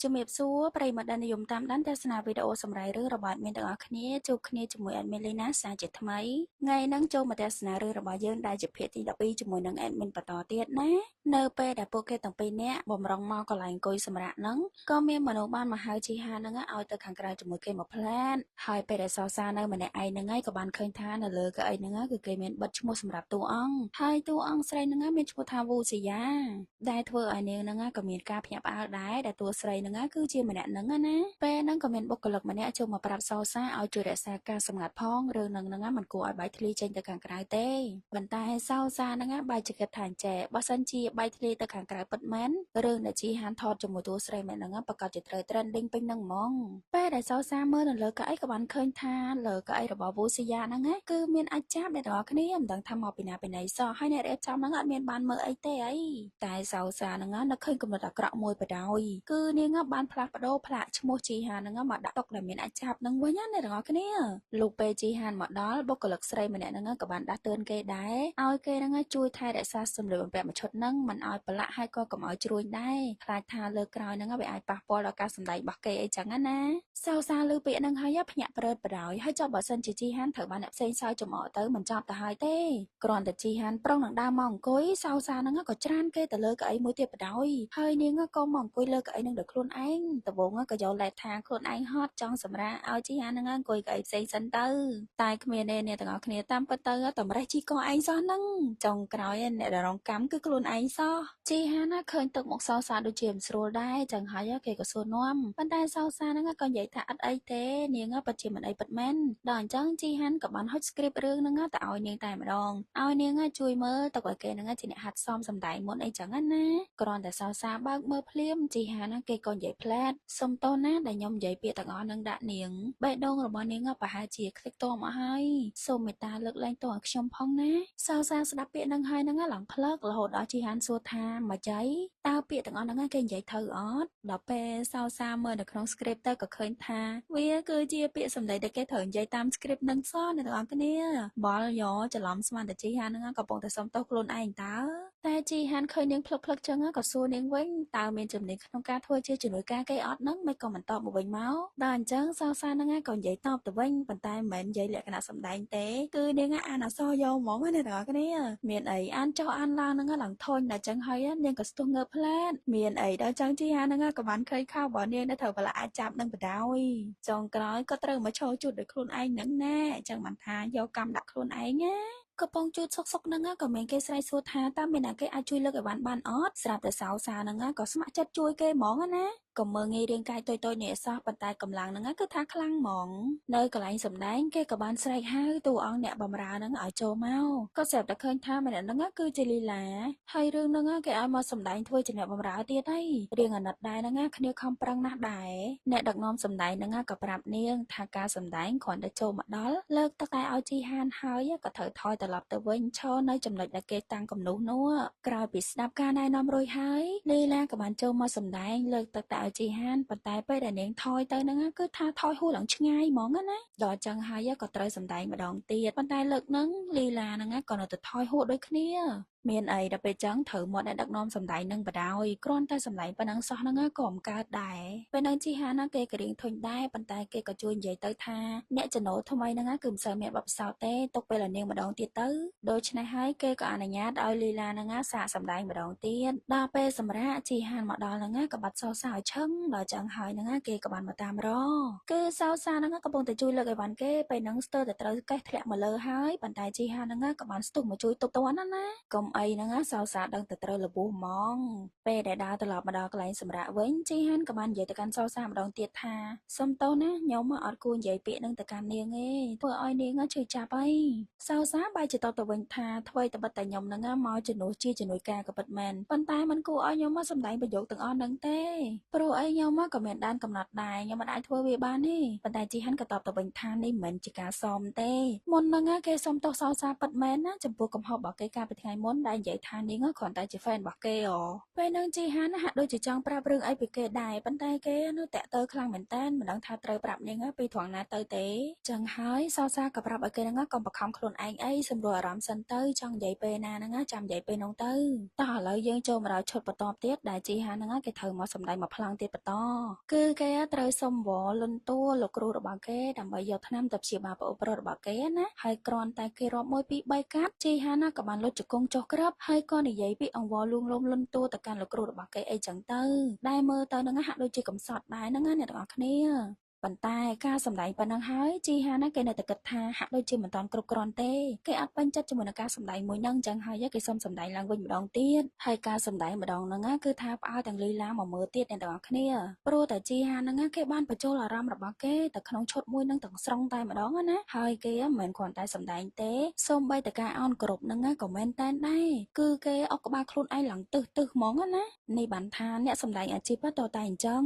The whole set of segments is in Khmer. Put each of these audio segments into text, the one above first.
ជំរាបសួរប្រិយមិត្តដែលនិយមតាមដានទស្សនាវីដេអូសម្រាប់រឿងរបស់អ្នកទាំងអស់គ្នាជួបគ្នាជាមួយ Admin Lina សាជាថ្មីថ្ងៃហ្នឹងចូលមកទស្សនារឿងរបស់យើងដែលជាភាគទី12ជាមួយនឹង Admin បន្តទៀតណានៅពេលដែលពួកគេទាំងពីរនាក់បំរុងមកកន្លែងអង្គុយសម្រាប់ហ្នឹងក៏មានមនុស្សបានមកហៅជីហាហ្នឹងឲ្យទៅខាងក្រៅជាមួយគេមកផ្លាតហើយពេលដែលសរសើរនៅម្នាក់ឯងហ្នឹងឯងក៏បានឃើញថានៅលើកៅអីហ្នឹងគឺគេមានបិទឈ្មោះសម្រាប់តួអង្គហើយតួអង្គស្រីហ្នឹងមានឈ្មោះថាវូស៊ីយ៉ាដែលធ្វើឲ្យនាងហ្នឹងក៏មានការភ្ញាក់ផ្អើលដែរដែលតួស្រីហ្នឹងគឺជាម្នាក់ហ្នឹងណាពេលហ្នឹងក៏មានបុគ្គលិកម្នាក់ចូលមកប្រាប់សោសាឲ្យជួយរក្សាការសម្ងាត់ផងរឿងហ្នឹងមិនគួរឲ្យបែកធ្លាយចេញទៅខាងក្រៅទេប៉ុន្តែសោសាហ្នឹងបែរជាគិតថាអញ្ចេះបើសិនជាបែកធ្លាយទៅខាងក្រៅពិតមែនរឿងដែលជីហានថតជាមួយតួស្រីម្នាក់ហ្នឹងប្រកាសជាត្រូវ trending ពេញហ្នឹងហ្មងពេលដែលសោសាមើលនៅលើកៅអីក៏បានឃើញថាលើកៅអីរបស់វូស៊ីយ៉ាហ្នឹងគឺមានអាចចាប់អ្នកទាំងអស់គ្នាមិនដឹងថាមកពីណាពីណីសោះហើយអ្នករៀបចំហ្នឹងអត់មានបានមើលអីទេអីតែសោសាហ្នឹងនឹកឃើញកំណត់អាក្រក់មួយបដ ហើយគឺនាងបានផ្លាស់ប្ដូរផ្លាកឈ្មោះជីហានហ្នឹងមកដាក់តុកដែលមានអាចចាប់ហ្នឹងវិញណាអ្នកទាំងអស់គ្នាលោកពេលជីហានមកដល់បុគ្គលិកស្រីម្នាក់ហ្នឹងក៏បានដាស់តឿនគេដែរឲ្យគេហ្នឹងជួយថែរក្សាសម្លៀកបំពាក់មួយឈុតហ្នឹងមិនឲ្យប្រឡាក់ហើយក៏កុំឲ្យជ្រួញដែរខ្លាចថាលើក្រោយហ្នឹងវាអាចប៉ះពាល់ដល់ការសម្ដែងរបស់គេអីចឹងណាសោសាលឺពាក្យហ្នឹងហើយភ្ញាក់ប្រឺតបដ ហើយចុះបើសិនជាជីហានត្រូវបានអ្នកផ្សេងសើចចំអកទៅមិនចប់ទៅហើយទេគ្រាន់តែជីហានប្រុងនឹងដើរមកអង្គុយសោសាហ្នឹងក៏ច្រានគេទៅលើកៅអីមួយទៀតបដ ហើយនាងក៏មកអង្គុយលើកៅអីនឹងដោយខ្លួនឯងដំបូងក៏យល់លេសថាខ្លួនឯងហត់ចង់សម្រាកឲ្យជីហានហ្នឹងអង្គុយកៅអីផ្សេងសិនទៅតែគ្មានទេអ្នកទាំងអស់គ្នាតាមពិតទៅតម្រេះជីកឯងសោះហ្នឹងចុងក្រោយអ្នកដែលរងកម្មគឺខ្លួនឯងសោះជីហានឃើញទឹកមុខសោសាដូចជាមិនស្រួលដែរចឹងហើយគេក៏សួរនាំប៉ុន្តែសោសាហ្នឹងក៏និយាយថាអត់អីទេនាងពិតជាមិនអីពិតមែនដល់អញ្ចឹងជីហានក៏បានហុច script រឿងហ្នឹងទៅឲ្យនាងតែម្ដងឲ្យនាងជួយមើលទៅឲ្យគេហ្នឹងជាអ្នកហាត់សមសម្ដែងមុនអីចឹងណាគ្រាន់តែសោសាបើកមើលភ្លាមជីហានគេក៏និយាយផ្លែតសុំតោះណាដែលខ្ញុំនិយាយពាក្យទាំងអស់នឹងដាក់នាងបេះដូងរបស់នាងប្រហែលជាខ្ទេចតមកហើយសូមមេត្តាលើកលែងទោសឲ្យខ្ញុំផងណាសោសាស្ដាប់ពាក្យហ្នឹងហើយហ្នឹងឡើងផ្លឹករហូតដល់ជីហានសួរថាមកចៃតើពាក្យទាំងអស់ហ្នឹងគេនិយាយត្រូវអត់ដល់ពេលសោសាមើលនៅក្នុង script ទៅក៏ឃើញថាវាគឺជាពាក្យសម្ដីដែលគេត្រូវនិយាយតាម script ហ្នឹងសោះអ្នកទាំងអស់គ្នាបលយកច្រឡំស្មានតែជីហានហ្នឹងកំពុងតែសុំទោសខ្លួនឯងតើតែជីហានឃើញនាងភ្លឹកចឹងក៏សួរនាងវិញតើមានជំនាញក្នុងការធ្វើជាជំនួយការគេអត់ហ្នឹងមិនក៏មិនតបមកវិញមកដល់អញ្ចឹងសោសាហ្នឹងក៏និយាយតបទៅវិញប៉ុន្តែមិនមែននិយាយលក្ខណៈសម្ដែងទេគឺនាងអានអក្សរយកហ្មងអ្នកទាំងអស់គ្នាមានអីអានចុះអានឡើងហ្នឹងឡើងធុញដល់អញ្ចឹងហើយនាងក៏ស្ទុះងើបផ្លែតមានអីដល់អញ្ចឹងជីហានហ្នឹងក៏បានឃើញខោរបស់នាងដែលត្រូវប្រឡាក់អាចចាប់នឹងបដ ដោយចុងក្រោយក៏ត្រូវមកឈរជួតដោយខ្លួនឯងហ្នឹងណាអញ្ចឹងបានថាយកកម្មដាក់ខ្លួនឯងណាកំពុងជួតសុកហ្នឹងក៏មានគេស្រែកសួរថាតើមានអ្នកគេអាចជួយលើកឲ្យបានអត់ស្រាប់តែសោសាហ្នឹងក៏ស្ម័គ្រចិត្តជួយគេហ្មងណាក៏មើងងាយរាងកាយតូចៗនេះអសោះប៉ុន្តែកម្លាំងហ្នឹងគឺថាខ្លាំងហ្មងនៅកន្លែងសម្ដែងគេក៏បានស្រែកហៅតួអង្គអ្នកបម្រើហ្នឹងឲ្យចូលមកក៏ស្រាប់តែឃើញថាម្នាក់ហ្នឹងគឺជាលីឡាហើយរឿងហ្នឹងគេឲ្យមកសម្ដែងធ្វើជាអ្នកបម្រើទៀតហើយរៀងអាណិតដែរហ្នឹងគ្នាខំប្រឹងណាស់ដែរអ្នកដឹកនាំសម្ដែងហ្នឹងក៏ប្រាប់នាងថាការសម្ដែងគ្រាន់តែចូលមកដល់លើកទឹកតែឲ្យជីហានហើយក៏ត្រូវថយត្រឡប់ទៅវិញឈរនៅចំណុចដែលគេតាំងគំនូសនោះក្រោយពីស្ដាប់ការណែនាំរួចហើយលីឡាក៏បានចូលមកសម្ដែងលើកទឹកតែឲ្យជីហានប៉ុន្តែពេលដែលនាងថយទៅហ្នឹងគឺថាថយហួសឡើងឆ្ងាយហ្មងណាដល់ចឹងហើយក៏ត្រូវសម្ដែងម្ដងទៀតប៉ុន្តែលើកហ្នឹងលីឡាហ្នឹងក៏នៅតែថយហួសដូចគ្នាមានអីដល់ពេលចឹងត្រូវមកអ្នកដឹកនាំសម្ដែងនឹងបដ ដោយគ្រាន់តែសម្ដែងប៉ុណ្ណឹងសោះហ្នឹងក៏មិនកើតដែរពេលហ្នឹងជីហានគេក៏រៀងធុញដែរប៉ុន្តែគេក៏ជួយនិយាយទៅថាអ្នកចំណូលថ្មីហ្នឹងគឺមិនសូវមានបទពិសោធន៍ទេទុកពេលឲ្យនាងម្ដងទៀតទៅដូច្នេះហើយគេក៏អនុញ្ញាតឲ្យលីឡាហ្នឹងសាកសម្ដែងម្ដងទៀតដល់ពេលសម្រាប់ជីហានមកដល់ហ្នឹងក៏បាត់សោសាឲ្យឈឹងដល់ចឹងហើយហ្នឹងគេក៏បានមកតាមរគឺសោសាហ្នឹងកំពុងតែជួយលើកអីវ៉ាន់គេពេលហ្នឹងស្ទើរតែត្រូវកេះធ្លាក់មកលើហើយប៉ុន្តែជីហានហ្នឹងក៏បានស្ទុះមកជួយទប់ទណ្ឌណាកុំអីហ្នឹងសោសាដឹងតែត្រូវលបួសហ្មងពេលដែលដើរត្រឡប់មកដល់កន្លែងសម្រាប់វិញជីហានក៏បាននិយាយទៅកាន់សោសាម្ដងទៀតថាសុំទោសណាខ្ញុំអត់គួរនិយាយពាក្យហ្នឹងទៅកាន់នាងទេធ្វើឲ្យនាងឈឺចាប់អីសោសាបែរជាតបទៅវិញថាថ្មីតែបិទតែខ្ញុំហ្នឹងមកជំនួសជាជំនួយការក៏ពិតមែនប៉ុន្តែมันគួរឲ្យខ្ញុំមកសម្ដែងប្រយោគទាំងអស់ហ្នឹងទេព្រោះអីខ្ញុំក៏មានដែនកំណត់ដែរខ្ញុំមិនអាចធ្វើវាបានទេប៉ុន្តែជីហានក៏តបទៅវិញថានេះមិនមែនជាការសមទេមុនហ្នឹងគេសុំទោសសោសាពិតមែនណាចំពោះកំហុសរបស់គេកាលពីថ្ងៃមុន ដែលនិយាយថានាងគ្រាន់តែជា fan របស់គេពេលហ្នឹងជីហានហាក់ដូចជាចង់ប្រាប់រឿងអីពីគេដែរប៉ុន្តែគេនៅតាក់ទើខ្លាំងមែនតើមិនដឹងថាត្រូវប្រាប់នាងពីត្រង់ណាទៅទេចឹងហើយសោសាក៏ប្រាប់ឲ្យគេហ្នឹងកុំបខំខ្លួនឯងអីសម្រួលអារម្មណ៍សិនទៅចង់និយាយពេលណាហ្នឹងចាំនិយាយពេលនោះទៅតោះឥឡូវយើងចូលមកដល់ឈុតបន្ទាប់ទៀតដែលជីហានហ្នឹងគេត្រូវមកសម្ដែងមកប្លង់ទៀតបន្តគឺគេត្រូវសុំវល់លន់តួលោកគ្រូរបស់គេដើម្បីយកថ្នាំទៅព្យាបាលប្អូនប្រុសរបស់គេណាហើយគ្រាន់តែគេរាប់1 2 3កាត់ជីហានក៏បានលុតជង្គង់ចុះក្រឹបហើយក៏និយាយពីអង្វរលួងលោមលន់តួទៅកាន់លោកគ្រូរបស់គេអីចឹងទៅដែលមើលទៅហ្នឹងហាក់ដូចជាកំសត់ដែរហ្នឹងអ្នកទាំងអស់គ្នាប៉ុន្តែការសម្ដែងប៉ុណ្ណឹងហើយជីហានគេនៅតែគិតថាហាក់ដូចជាមិនតាន់គ្រប់គ្រាន់ទេគេអត់ពេញចិត្តជាមួយនឹងការសម្ដែងមួយហ្នឹងចឹងហើយគេសុំសម្ដែងឡើងវិញម្ដងទៀតហើយការសម្ដែងម្ដងហ្នឹងគឺថាផ្អើលទាំងលីឡាមកមើលទៀតអ្នកទាំងអស់គ្នាព្រោះតែជីហានហ្នឹងគេបានបញ្ចូលអារម្មណ៍របស់គេទៅក្នុងឈុតមួយហ្នឹងទាំងស្រុងតែម្ដងណាហើយគេមិនមែនគ្រាន់តែសម្ដែងទេសូម្បីតែការអោនគ្រប់ហ្នឹងក៏មែនតែនដែរគឺគេអុកក្បាលខ្លួនឯងឡើងទឹះហ្មងណានេះបានថាអ្នកសម្ដែងអាជីពតតែអញ្ចឹង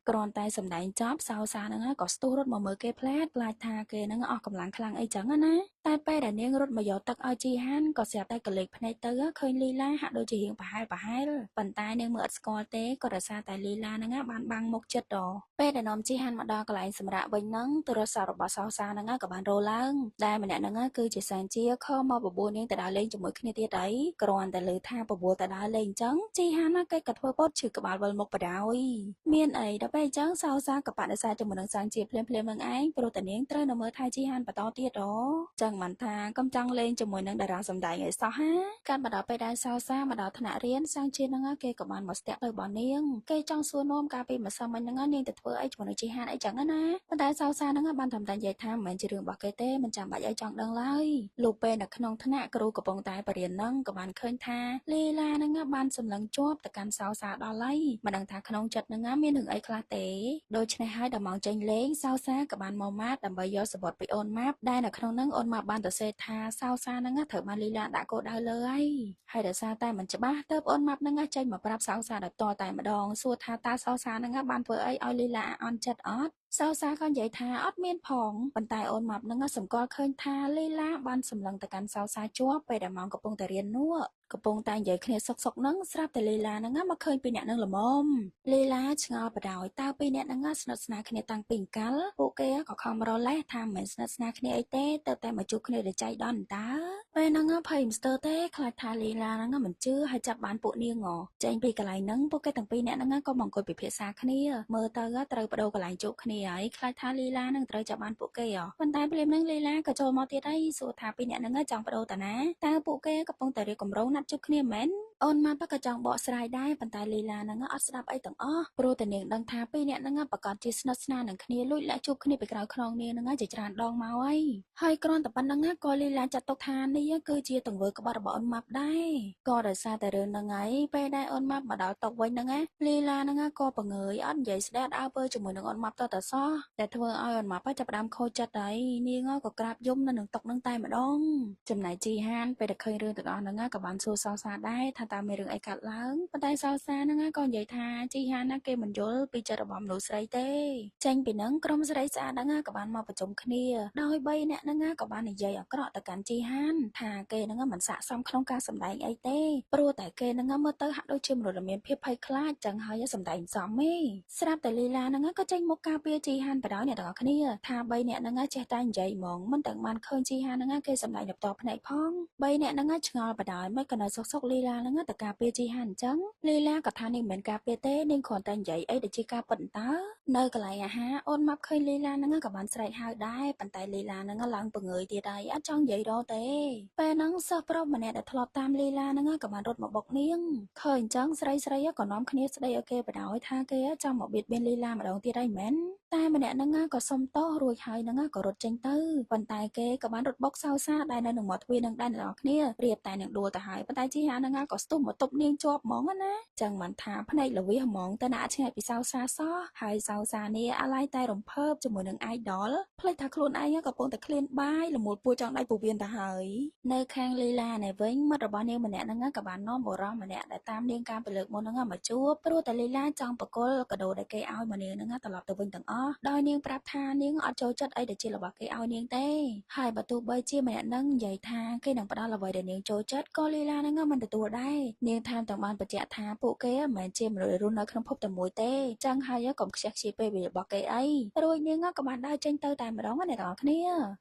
គ្រាន់តែសម្ដែងចប់សោសាហ្នឹងក៏ស្ទុះរត់មកមើលគេផ្លែតខ្លាចថាគេហ្នឹងអស់កម្លាំងខ្លាំងអីចឹងណាតែពេលដែលនាងរត់មកយកទឹកឲ្យជីហានក៏ស្រាប់តែកលេចភ្នែកទៅឃើញលីឡាហាក់ដូចជារៀងប្រហែលប៉ុន្តែនាងមើលអត់ស្គាល់ទេក៏ដោយសារតែលីឡាហ្នឹងបានបាំងមុខចិត្តពេលដែលនាំជីហានមកដល់កន្លែងសម្រាប់វិញហ្នឹងទូរស័ព្ទរបស់សោសាហ្នឹងក៏បានរលឡើងដែលម្នាក់ហ្នឹងគឺជាសានជាខំមកបបួលនាងទៅដើរលេងជាមួយគ្នាទៀតអីគ្រាន់តែលើថាបបួលទៅដើរលេងអញ្ចឹងជីហានគេក៏ធ្វើពតឈឺក្បាលវិលមុខបដ ாய் មានអីដល់ពេលអញ្ចឹងសោសាក៏បដិសេធជាមួយនឹងសានជាភ្លាមនឹងឯងព្រោះតែនាងត្រូវនៅមើលថែជីហានបន្តទៀតចឹងមិនថាកុំចង់លេងជាមួយនឹងតារាសម្ដែងឲ្យសោះហាកាលមកដល់ពេលដែលសោសាមកដល់ថ្នាក់រៀនសានជាហ្នឹងគេក៏បានមកស្ទាក់ទៅរបស់នាងគេចង់សួរនាំការពីម្សិលមិញហ្នឹងនាងទៅធ្វើអីជាមួយនឹងជីហានអីចឹងណាប៉ុន្តែសោសាហ្នឹងបានត្រឹមតែនិយាយថាមិនមែនជារឿងរបស់គេទេមិនចាំបាច់ឲ្យចង់ដឹងឡើយលោកពេលនៅក្នុងថ្នាក់គ្រូកំពុងតែបរៀនហ្នឹងក៏បានឃើញថាលីឡាហ្នឹងបានសម្លឹងជាប់ទៅកាន់សោសាដល់ហើយមិនដឹងថាក្នុងចិត្តហ្នឹងមានរឿងអីខ្លះទេដូច្នេះហើយដល់ម៉ោងចេញលេងសោសាក៏បានមកម៉ាតដើម្បីយកសបុតពីអូនម៉ាប់ដែលនៅក្នុងហ្នឹងអូនម៉ាប់បានទៅសេថាសោសាហ្នឹងត្រូវបានលីឡាដាក់គោលដៅលើហើយដោយសារតែមិនច្បាស់ទើបអូនម៉ាប់ហ្នឹងចេញមកប្រាប់សោសាដោយផ្ទាល់តែម្ដងសួរថាតើសោសាហ្នឹងបានធ្វើអីឲ្យលីឡាអន់ចិត្តអត់សោសាក៏និយាយថាអត់មានផងប៉ុន្តែអូនម៉ាប់ហ្នឹងសម្គាល់ឃើញថាលីឡាបានសម្លឹងទៅកាន់សោសាជាប់ពេលដែលម៉ោងកំពុងតែរៀននោះកំពុងតែនិយាយគ្នាសុកហ្នឹងស្រាប់តែលីឡាហ្នឹងមកឃើញពីអ្នកហ្នឹងល្មមលីឡាឆ្ងល់បដ ாய் តើពីអ្នកហ្នឹងស្និទ្ធស្នាលគ្នាតាំងពីអង្កលពួកគេក៏ខំរលេះថាមិនស្និទ្ធស្នាលគ្នាអីទេតែមកជួបគ្នាដោយចៃដន្យតើពេលហ្នឹងភ័យមិនស្ទើរទេខ្លាចថាលីឡាហ្នឹងមិនជឿហើយចាប់បានពួកនាងចេញពីកន្លែងហ្នឹងពួកគេទាំងពីរអ្នកហ្នឹងក៏មកអង្គុយពិភាក្សាគ្នាមើលទៅត្រូវបដូរកន្លែងជួបគ្នាហើយខ្លាចថាលីឡានឹងត្រូវចាប់បានពួកគេប៉ុន្តែភ្លាមនឹងលីឡាក៏ចូលមកទៀតហើយសួរថាពីអ្នកនឹងចង់បដូរតាណាតើពួកគេកំពុងតែរៀបកម្រងណាត់ជួបគ្នាមែនអូនម៉ាប់ក៏ចង់បកស្រាយដែរប៉ុន្តែលីឡានឹងអត់ស្ដាប់អីទាំងអស់ព្រោះតែនាងដឹងថាពីរអ្នកនឹងប្រកាសជាស្និទ្ធស្នាលនឹងគ្នាលួចលាក់ជួបគ្នាពីក្រោយខ្នងនាងនឹងជាច្រើនដងមកហើយគ្រាន់តែប៉ុណ្្នឹងក៏លីឡាចាត់ទុកថានេះគឺជាទង្វើក្បត់របស់អូនម៉ាប់ដែរក៏ដោយសារតែរឿងហ្នឹងហើយពេលដែលអូនម៉ាប់មកដល់តុវិញហ្នឹងលីឡានឹងក៏បង្ងើយអត់និយាយស្ដាប់អើពើជាមួយនឹងអូនម៉ាប់តសោះតែធ្វើឲ្យអូនម៉ាប់ចាប់ផ្ដើមខូចចិត្តហើយនាងក៏ក្រាបយំនៅនឹងតុនឹងតែម្ដងចំណែកជីហានពេលដែលឃើញរឿងទាំងអស់ហ្នឹងក៏បានសួរសោសាដែរថាតើមានរឿងអីកើតឡើងប៉ុន្តែសោសាហ្នឹងក៏និយាយថាជីហានគេមិនយល់ពីចិត្តរបស់មនុស្សស្រីទេចេញពីហ្នឹងក្រុមស្រីស្អាតហ្នឹងក៏បានមកប្រជុំគ្នាដោយ3អ្នកហ្នឹងក៏បាននិយាយអាក្រក់ទៅកាន់ជីហានថាគេហ្នឹងមិនស័ក្តិសមក្នុងការសម្ដែងអីទេព្រោះតែគេហ្នឹងមើលទៅហាក់ដូចជាមនុស្សដែលមានភាពភ័យខ្លាចចឹងហើយសម្ដែងសមទេស្រាប់តែលីឡាហ្នឹងក៏ចេញមុខការពារជីហានបដ ாய் អ្នកទាំងអស់គ្នាថា3អ្នកហ្នឹងចេះតែនិយាយហ្មងមិនទាំងបានឃើញជីហានហ្នឹងគេសម្ដែងដល់ផ្ទាល់ភ្នែកផង3អ្នកហ្នឹងឆ្ងល់បដ ாய் មិនក៏នៅសុកលីឡាហ្នឹងតែការពារជីហានអញ្ចឹងលីឡាក៏ថានេះមិនមែនការពារទេនាងគ្រាន់តែនិយាយអីដែលជាការពិតតើនៅកន្លែងអាហារអូនម៉ាប់ឃើញលីឡាហ្នឹងក៏បានស្រែកហៅដែរប៉ុន្តែលីឡាហ្នឹងឡើងពងើយទៀតហើយអត់ចង់និយាយរកទេពេលហ្នឹងសិស្សប្រុសម្នាក់ដែលធ្លាប់តាមលីឡាហ្នឹងក៏បានរត់មកបុកនាងឃើញអញ្ចឹងស្រីក៏នាំគ្នាស្ដីឲ្យគេបដ ாய் ថាគេចង់មកបៀតបៀនលីឡាម្ដងទៀតហើយមែនតែម្នាក់ហ្នឹងក៏សុំទោសរួចហើយហ្នឹងក៏រត់ចេញទៅប៉ុន្តែគេក៏បានរត់បុកសោសាដែលនៅនឹងមាត់ទ្វារនឹងដែរអ្នកនរគ្នាប្រៀបតែនឹងដួលទៅហើយប៉ុន្តែជីហានហ្នឹងក៏ស្ ទុំមកតុបនាងជាប់ហ្មងណាចឹងមិនថាភ្នែកល្វីហ្មងតើណាឆ្ងាយពីសៅសាសោះហើយសៅសានេះអាឡ័យតែរំភើបជាមួយនឹង idol ភ្លេចថាខ្លួនឯងកំពុងតែឃ្លានបាយល្មួតពួរចង់ដៃពោះវៀនទៅហើយនៅខាងលីឡានេះវិញមិត្តរបស់នាងម្នាក់ហ្នឹងក៏បាននាំបរិសម្នាក់ដែលតាមនាងកាលពីលើកមុនហ្នឹងមកជួបព្រោះតែលីឡាចង់បកគលកាដូដែលគេឲ្យមកនាងហ្នឹងត្រឡប់ទៅវិញទាំងអស់ដោយនាងប្រាប់ថានាងអត់ចូលចិត្តអីដែលជារបស់គេឲ្យនាងទេហើយបើទោះបីជាម្នាក់ហ្នឹងនិយាយថាគេនឹងផ្ដល់អ្វីដែលនាងចូលចិត្តក៏លីឡាហ្នឹងមិនទទួលដែរនាងថែមទាំងបានបញ្ជាក់ថាពួកគេមិនមែនជាមនុស្សរស់នៅក្នុងភពតែមួយទេចឹងហើយកុំខ្ជះខ្ជាយពេលវេលារបស់គេអីរួចនាងក៏បានដើរចេញទៅតែម្ដងអ្នកទាំងអស់គ្នា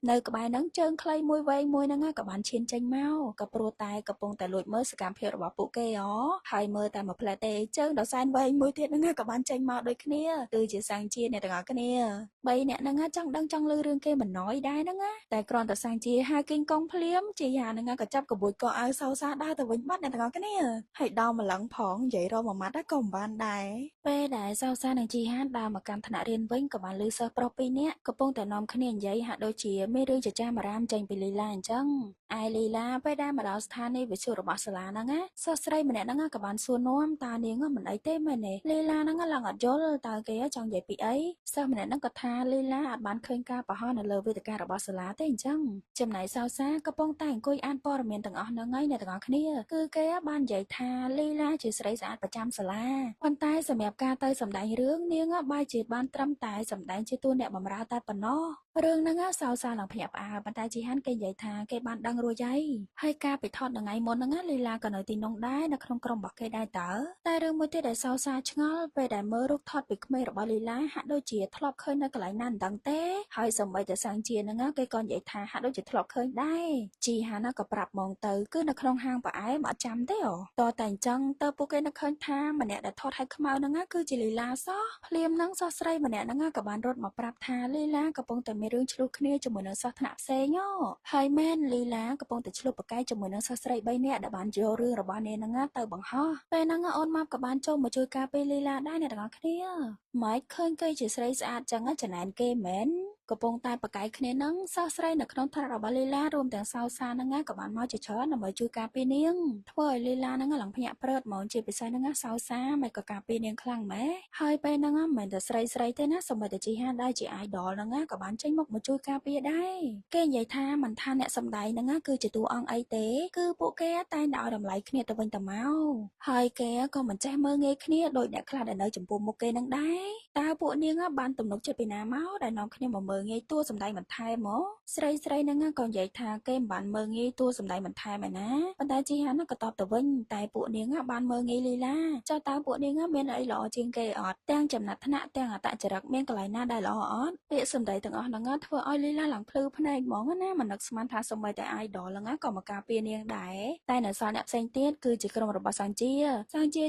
នៅក្បែរហ្នឹងជើងខ្លីមួយវែងមួយហ្នឹងក៏បានឈានចេញមកក៏ព្រោះតែកំពុងតែលួចមើលសកម្មភាពរបស់ពួកគេហើយមើលតែមួយផ្លែទេជើងដ៏សែនវែងមួយទៀតហ្នឹងក៏បានចេញមកដូចគ្នាគឺជាសាំងជាអ្នកទាំងអស់គ្នាបីអ្នកហ្នឹងចង់ដឹងចង់ឮរឿងគេមិនណយដែរហ្នឹងតែគ្រាន់តែសាំងជាហាគីងកុងភ្លាមជាយ៉ាងហ្នឹងក៏ចាប់កបួចកអាវសោសាដើរទៅវិញបាត់អ្នកទាំងអស់គ្នាហើយដល់ម្លឹងផងនិយាយរកមួយម៉ាត់ក៏មិនបានដែរពេលដែលសោសានិងជីហានដើរមកកាន់ថ្នាក់រៀនវិញក៏បានឮសិស្សប្រុសពីរនាក់កំពុងតែនាំគ្នានិយាយហាក់ដូចជាមានរឿងចចាមអារាមចេញពីលីឡាអញ្ចឹងឯលីឡាពេលដែលមកដល់ស្ថានីយ៍វិទ្យុរបស់សាលាហ្នឹងសិស្សស្រីម្នាក់ហ្នឹងក៏បានសួរនាំតើនាងមិនអីទេមែនទេលីឡាហ្នឹងឡើងអត់យល់តើគេចង់និយាយពីអីសិស្សម្នាក់ហ្នឹងក៏ថាលីឡាអត់បានឃើញការបង្ហោះនៅលើវេទិការបស់សាលាទេអញ្ចឹងចំណែកសោសាកំពុងតែអង្គុយអានព័ត៌មានទាំងអស់ហ្នឹងហើយអ្នកទាំងអស់គ្នាគឺគេបាននិយាយថាលីឡាជាស្រីស្អាតប្រចាំសាលាប៉ុន្តែសម្រាប់ការទៅសម្ដែងរឿងនាងបែរជាបានត្រឹមតែសម្ដែងជាតួអ្នកបម្រើតែប៉ុណ្ណោះរឿងហ្នឹងសោសាឡើងភ្ញាក់ផ្អើលប៉ុន្តែជីហានគេនិយាយថាគេបានដឹងរួចហើយការពិថតថ្ងៃមុនហ្នឹងលីឡាក៏នៅទីនោះដែរនៅក្នុងក្រុមរបស់គេដែរតើតែរឿងមួយទៀតដែលសោសាឆ្ងល់ពេលដែលមើលរូបថតពីក្មេងរបស់លីឡាហាក់ដូចជាធ្លាប់ឃើញនៅកន្លែងណាមិនដឹងទេហើយសម្បីតែសាំងជាហ្នឹងគេក៏និយាយថាហាក់ដូចជាធ្លាប់ឃើញដែរជីហានក៏ប្រាប់ហ្មងទៅគឺនៅក្នុងហាងប៉ាអែមអត់ចាំទេតើតែអញ្ចឹងតើពួកគេនឹកឃើញថាម្នាក់ដែលថតឲ្យខ្មៅហ្នឹងគឺជាលីឡាសោះភ្លាមហ្នឹងសិស្សស្រីម្នាក់ហ្នឹងក៏បានរត់មកប្រាប់ថាលីឡាកំពុងតែមានរឿងឆ្លោះគ្នាជាមួយនឹងសិស្សថ្នាក់ផ្សេងហើយមែនលីឡាកំពុងតែឆ្លោះប្រកែកជាមួយនឹងសិស្សស្រី3នាក់ដែលបានយករឿងរបស់នាងហ្នឹងទៅបង្ហោះពេលហ្នឹងអូនម៉ាប់ក៏បានចូលមកជួយការពារលីឡាដែរអ្នកទាំងអស់គ្នាម៉េចឃើញគេជាស្រីស្អាតចឹងចំណែនគេមែនកំពុងតែប្រកែកគ្នានឹងសិស្សស្រីនៅក្នុងថ្នាក់របស់លីឡារួមទាំងសៅសាហ្នឹងក៏បានមកជាច្រើនដើម្បីជួយការពារនាងធ្វើឲ្យលីឡាហ្នឹងឡើងភ្ញាក់ព្រឺតហ្មងជាពិសេសហ្នឹងសៅសាមិនក៏ការពារនាងខ្លាំងម៉េចហើយពេលហ្នឹងមិនមែនតែស្រីទេណាសូម្បីតែជីហានដែលជា idol ហ្នឹងក៏បានចេញមកជួយការពារដែរគេនិយាយថាមិនថាអ្នកសម្ដែងហ្នឹងគឺជាតួអង្គអីទេគឺពួកគេតែងតែឲ្យតម្លៃគ្នាទៅវិញទៅមកហើយគេក៏មិនចេះមើលងាយគ្នាដោយអ្នកខ្លះដែលនៅចំពោះមុខគេនឹងដែរតើពួកនាងបានទំនុកចិត្តពីណាមកដែលនាំគ្នាមកមើលងាយតួសម្ដែងបន្ថែមមកស្រីហ្នឹងក៏និយាយថាគេមិនបានមើលងាយតួសម្ដែងបន្ថែមឯណាប៉ុន្តែជីហានក៏តបទៅវិញតែពួកនាងបានមើលងាយលីឡាចុះតើពួកនាងមានអីល្អជាងគេអត់ទាំងចំណាត់ថ្នាក់ទាំងអត្តចរិតមានកន្លែងណាដែលល្អអត់ពាក្យសម្ដីទាំងអស់ហ្នឹងធ្វើឲ្យលីឡាឡើងភ្លឺភ្នែកហ្មងណាមិននឹកស្មានថាសូម្បីតែ idol ហ្នឹងក៏មកការពារនាងដែរតែនៅសល់អ្នកផ្សេងទៀតគឺជាក្រុមរបស់សាំងជ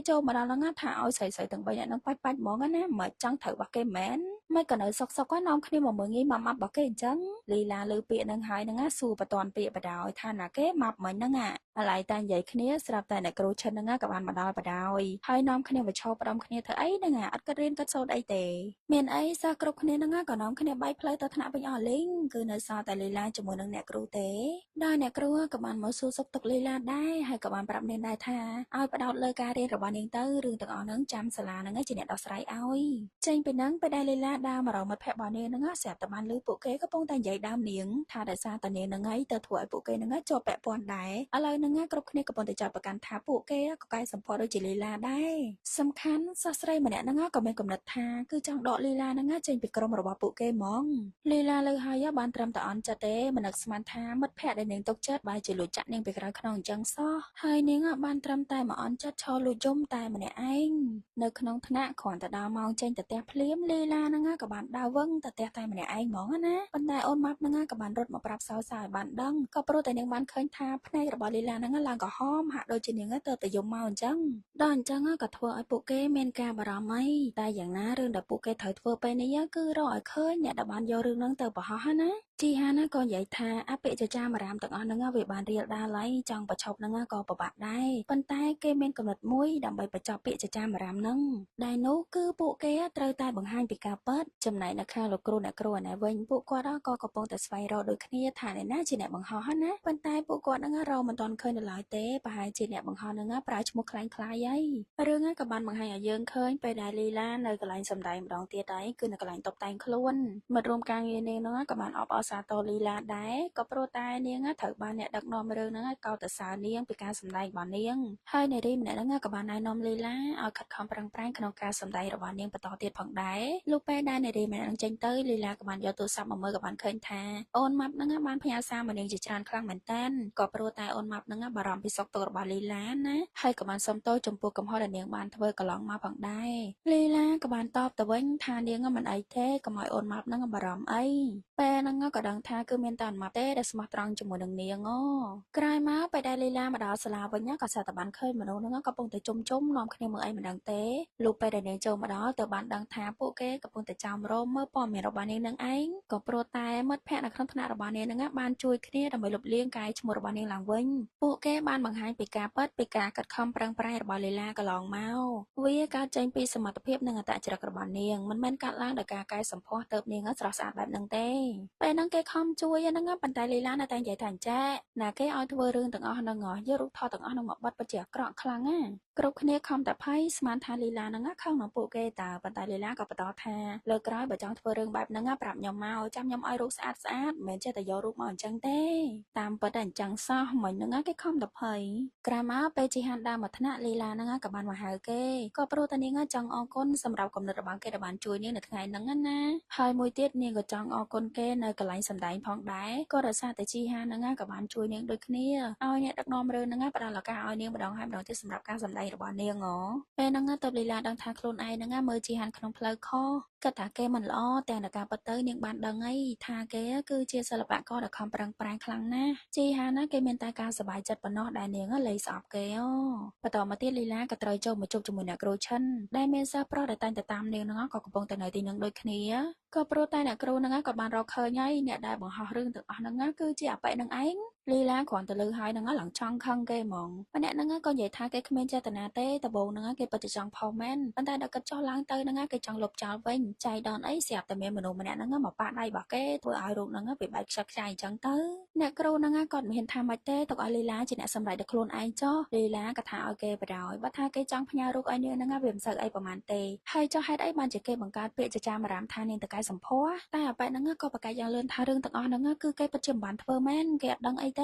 ាចូលមកដល់ហ្នឹងថាឲ្យស្រីៗទាំង3នាក់ហ្នឹងបាច់ហ្មងណាមិនចង់ត្រូវរបស់គេមែនមិនក៏នៅសុកនាំគ្នាមកមើលងាយម៉ាប់របស់គេអញ្ចឹងលីឡាលើពាក្យហ្នឹងហើយហ្នឹងសួរបតនពាក្យបដ ாய் ថាណាគេម៉ាប់មិញហ្នឹងអាឡៃតែនិយាយគ្នាស្រាប់តែអ្នកគ្រូឈិនហ្នឹងក៏បានមកដល់បដ ாய் ហើយនាំគ្នាមកឈរផ្ដុំគ្នាធ្វើអីហ្នឹងអត់គិតរៀនគិតសូត្រអីទេមានអីសិស្សគ្រប់គ្នាហ្នឹងក៏នាំគ្នាបែកផ្លូវទៅថ្នាក់វិញអស់លីងគឺនៅសល់តែលីឡាជាមួយនឹងអ្នកគ្រូទេដោយអ្នកគ្រូក៏បានមកសួរសុខទុក្ខលីឡាដែរហើយក៏បានប្រាប់នាងដែរថាឲ្យផ្ដោតលើការរៀនរបស់នាងទៅរឿងទាំងអស់ហ្នឹងចាំសាលាហ្នឹងជាអ្នកដោះស្រាយឲ្យចេញពីហ្នឹងពេលដែលលីឡាដើរមករកមិត្តភក្តិរបស់នាងហ្នឹងស្រាប់តែបានឮពួកគេកំពុងតែនិយាយដើមនាងថាដោយសារតែនាងហ្នឹងទៅធ្វើឲ្យពួកគេហ្នឹងជាប់ពាក់ព័ន្ធដែរឥឡូវហ្នឹងគ្រប់គ្នាកំពុងតែចោទប្រកាន់ថាពួកគេក៏កែសម្ផស្សដូចជាលីឡាដែរសំខាន់សិស្សស្រីម្នាក់ហ្នឹងក៏មានគំនិតថាគឺចង់ដកលីឡាហ្នឹងចេញពីក្រុមរបស់ពួកគេហ្មងលីឡាលើហើយបានត្រឹមតែអន់ចិត្តទេមិននឹកស្មានថាមិត្តភក្តិដែលនាងទុកចិត្តបែរជាលួចចាក់នាងពីក្រៅខ្នងអញ្ចឹងសោះហើយនាងបានត្រឹមតែមកអន់ចិត្តឈរលួចយំតែម្នាក់ឯងនៅក្នុងថ្នាក់គ្រាន់តែដល់ម៉ោងចេញទៅផ្ទះភ្លាមលីឡាហ្នឹងក៏បានដើរវឹងទៅផ្ទះតែម្នាក់ឯងហ្មងណាប៉ុន្តែអូនម៉ាប់ហ្នឹងក៏បានរត់មកប្រាប់សៅឲ្យបានដឹងក៏ព្រោះតែនាងបានឃើញថាភ្នែករបស់លីឡាហ្នឹងឡើងក្រហមហាក់ដូចជានាងទៅយំមកអញ្ចឹងដល់អញ្ចឹងក៏ធ្វើឲ្យពួកគេមានការបារម្ភអីតែយ៉ាងណារឿងដែលពួកគេត្រូវធ្វើពេលនេះគឺរកឲ្យឃើញអ្នកដែលបានយករឿងហ្នឹងទៅបង្ហោះណាជីហាណាក៏និយាយថាអពាក្យចចាមអារាមទាំងអស់ហ្នឹងវាបានរៀលដាល់ហើយចង់បញ្ឈប់ហ្នឹងក៏ពិបាកដែរប៉ុន្តែគេមានកំណត់មួយដើម្បីបញ្ចប់ពាក្យចចាមអារាមហ្នឹងដែលនោះគឺពួកគេត្រូវតែបង្ហាញពីការពិត ចំណែកនៅខាងលោកគ្រូអ្នកគ្រូឯណែវិញពួកគាត់ក៏កំពុងតែស្វែងរកដូចគ្នាថាអ្នកណាជាអ្នកបង្ហោះណាប៉ុន្តែពួកគាត់ហ្នឹងរកមិនទាន់ឃើញនៅឡើយទេប្រហែលជាអ្នកបង្ហោះហ្នឹងប្រើឈ្មោះខ្លាំងខ្លាយហើយរឿងហ្នឹងក៏បានបង្ហាញឲ្យយើងឃើញពេលដែលលីឡានៅកន្លែងសម្ដែងម្ដងទៀតហើយគឺនៅកន្លែងតុបតែងខ្លួនមិត្តរួមការងារនាងហ្នឹងក៏បានអបអរសាទរលីឡាដែរក៏ព្រោះតែនាងត្រូវបានអ្នកដឹកនាំរឿងហ្នឹងកោតសរសើរនាងពីការសម្ដែងរបស់នាងហើយនារីម្នាក់ហ្នឹងក៏បានណែនាំលីឡាឲ្យខិតខំប្រឹងប្រែងក្នុងការសម្ដែងរបស់នាងបន្តទៀតផងដែរលុះពេលដែលនារីម្នាក់ហ្នឹងចេញទៅលីឡាក៏បានយកទូរស័ព្ទមកមើលក៏បានឃើញថាអូនម៉ាប់ហ្នឹងបានផ្ញើសារមកនាងជាច្រើនខ្លាំងមែនតើក៏ព្រោះតែអូនម៉ាប់ហ្នឹងបារម្ភពីសុខទុក្ខរបស់លីឡាណាហើយក៏បានសុំទោសចំពោះកំហុសដែលនាងបានធ្វើកន្លងមកផងដែរលីឡាក៏បានតបទៅវិញថានាងមិនអីទេកុំឲ្យអូនម៉ាប់ហ្នឹងបារម្ភអីពេលហ្នឹងក៏ដឹងថាគឺមានតែអូនម៉ាប់ទេដែលស្មោះត្រង់ជាមួយនឹងនាងក្រោយមកពេលដែលលីឡាមកដល់សាលាវិញក៏សាកតបានឃើញមនុស្សហ្នឹងកំពុងតែជុំនាំគ្នាមើលអីមិនដឹងទេលុះពេលដែលនាងចូលមកដល់ទៅបានដឹងថាពួកគេកំពុងតែចោមរោមមើលព័ត៌មានរបស់នាងនឹងឯងក៏ព្រោះតែមិត្តភ័ក្តិនៅក្នុងថ្នាក់របស់នាងហ្នឹងបានជួយគ្នាដើម្បីលុបលាងកាយឈ្មោះរបស់នាងឡើងវិញពួកគេបានបង្ហាញពីការពិតពីការកាត់ខំប្រឹងប្រែងរបស់លីឡាកន្លងមកវាកើតចេញពីសមត្ថភាពនិងអត្តចរិតរបស់នាងមិនមែនកាត់ឡើងដោយការកែសម្ផស្សទៅនាងស្រស់ស្អាតបែបហ្នឹងទេពេលហ្នឹងគេខំជួយហ្នឹងប៉ុន្តែលីឡានៅតែនិយាយថាអញ្ចាណាគេឲ្យធ្វើរឿងទាំងអស់ហ្នឹងយករូបថតទាំងអស់ហ្នឹងមកបិទពិតជាអាក្រក់ខ្លាំងណាគ្រប់គ្នាខំតែភ័យស្មានថាលីឡាហ្នឹងខឹងនឹងពួកគេតើប៉ុន្តែលីឡាក៏បន្តថាលើក្រោយបើចង់ធ្វើរឿងបែបហ្នឹងប្រាប់ខ្ញុំមកចាំខ្ញុំឲ្យរូបស្អាតមិនមែនចេះតែយករូបមកអញ្ចឹងទេតាមពិតតែអញ្ចឹងសោះមិញហ្នឹងគេខំតែភ័យក្រោយមកពេលជីហានដើរមកថ្នាក់លីឡាហ្នឹងក៏បានមកហៅគេក៏ព្រោះតែនាងចង់អរគុណសម្រាប់គំនិតរបស់គេដែលបានជួយនាងនៅថ្ងៃហ្នឹងណាហើយមួយទៀតនាងក៏ចង់អរគុណគេនៅកន្លែងសម្ដែងផងដែរក៏រសារតែជីហានហ្នឹងក៏បានជួយនាងដូចគ្នាឲ្យអ្នកដឹកនាំរឿងហ្នឹងផ្ដល់ឱកាសឲ្យនាងម្ដងហើយម្ដងទៀតសម្រាប់ការសម្ដែងរបស់នាងពេលហ្នឹងទៅលីឡាដឹងថាខ្លួនឯងហ្នឹងមើលជីហានក្នុងផ្លូវខុសគិតថាគេមិនល្អតែនៅការពិតទៅនាងបានដឹងអីថាគេគឺជាសិល្បករដែលខំប្រឹងប្រែងខ្លាំងណាស់ជីហានគេមានតែការសប្បាយចិត្តប៉ុណ្ណោះដែលនាងលែងស្អប់គេបន្តមកទៀតលីឡាក៏ត្រូវចូលមកជួបជាមួយអ្នកគ្រូឈិនដែលមានសិស្សប្រុសដែលតែងតែតាមនាងហ្នឹងក៏កំពុងតែនៅទីហ្នឹងដូចគ្នាក៏ព្រោះតែអ្នកគ្រូហ្នឹងក៏បានរកឃើញហើយអ្នកដែលបង្ហោះរឿងទាំងអស់ហ្នឹងគឺជាអបិនឹងឯងលីឡាគ្រាន់តែលើហើយហ្នឹងឡើងចង់ខឹងគេហ្មងម្នាក់ហ្នឹងក៏និយាយថាគេគ្មានចេតនាទេដំបូងហ្នឹងគេពិតជាចង់ផុសមែនប៉ុន្តែដល់គិតចុះឡើងទៅហ្នឹងគេចង់លុបចោលវិញចៃដន្យអីស្រាប់តែមានមនុស្សម្នាក់ហ្នឹងមកប៉ះដៃរបស់គេធ្វើឲ្យរូបហ្នឹងវាបែកខ្ចត់ខ្ចាយអញ្ចឹងទៅអ្នកគ្រូហ្នឹងគាត់មិនហ៊ានថាម៉េចទេទុកឲ្យលីឡាជាអ្នកសម្រេចដោយខ្លួនឯងចុះលីឡាក៏ថាឲ្យគេបដ ாய் បើថាគេចង់ផ្ញើរូបឲ្យនាងហ្នឹងវាមិនសូវអីប្រហែលទេហើយចុះហេតុអីបានជាគេបង្កើតពាក្យចចាមអារាមថានាងតកែសម្ផស្សតែអបិហ្នឹងក៏ប្រកែកយ៉ាងលឿនថារឿងទាំងអស់ហ្នឹងគឺគេពិតជាមិនបានធ្វើមែនគេអត់ដឹងអីទ